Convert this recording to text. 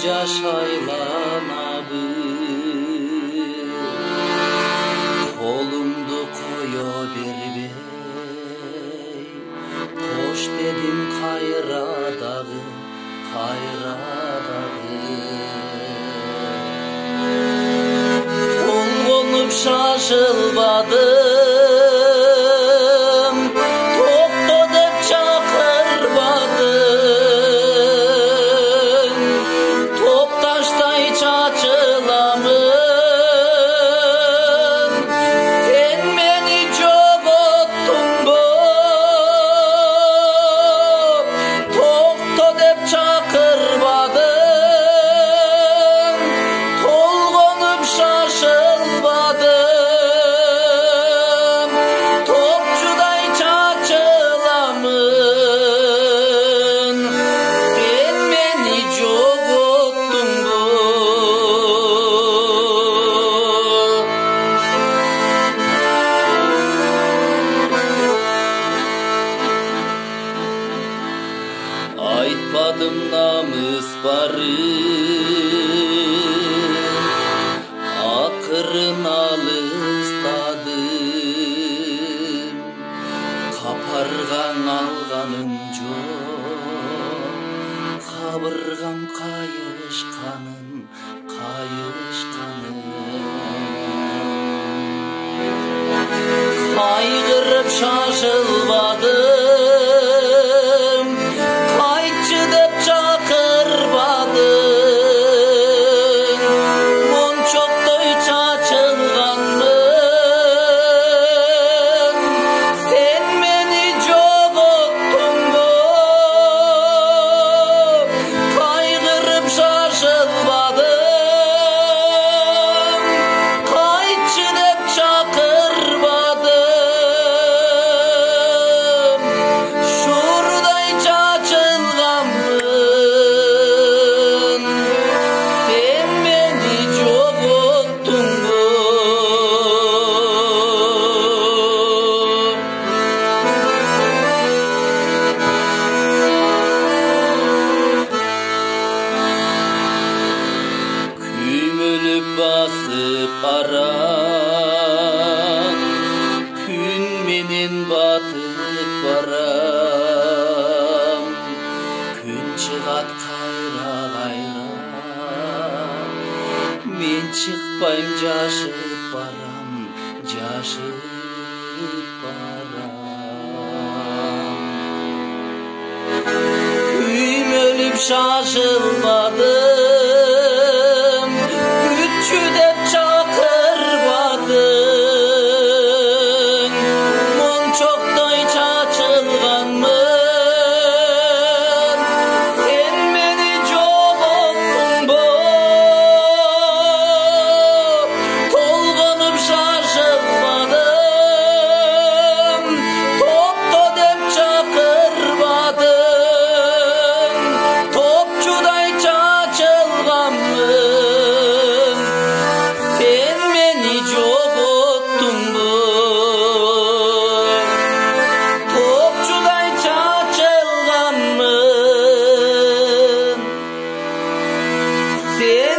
Жашайланабыз колумду кое бербей кош дедим кайра дагы толгонуп шашылбадым токто деп чакырбадым топташтай чачыламын сен мени жоготтуңбу токто деп чакырбадым толгонуп шашылбадым топчудай чачыламын сен мени жоготтуңбу айтпадым намыс барын акырын алыстадым капаргаң алганым жок кабыргам кайышканын кайгырып шашылбадым кайтчы деп чакырбадым мончоктой чачылганмын сен мени жоготтуңбу кайгырып шашылбадым кайтчы деп чакырбадым шуурдай чачылганмын сен мени жоготтуңбу күймөлүп басып барам күн менен батып барам күн чыгат кайра мен чыкпайм жашып барам күймөлүп шашылбадым күтчү деп чакырбадым мончоктой чачылганмын сен мени жоготтуңбу толгонуп шашылбадым токто деп чакырбадым топчудай чачылганмын сен мени жоготтуңбу топчудай чачылганмын сен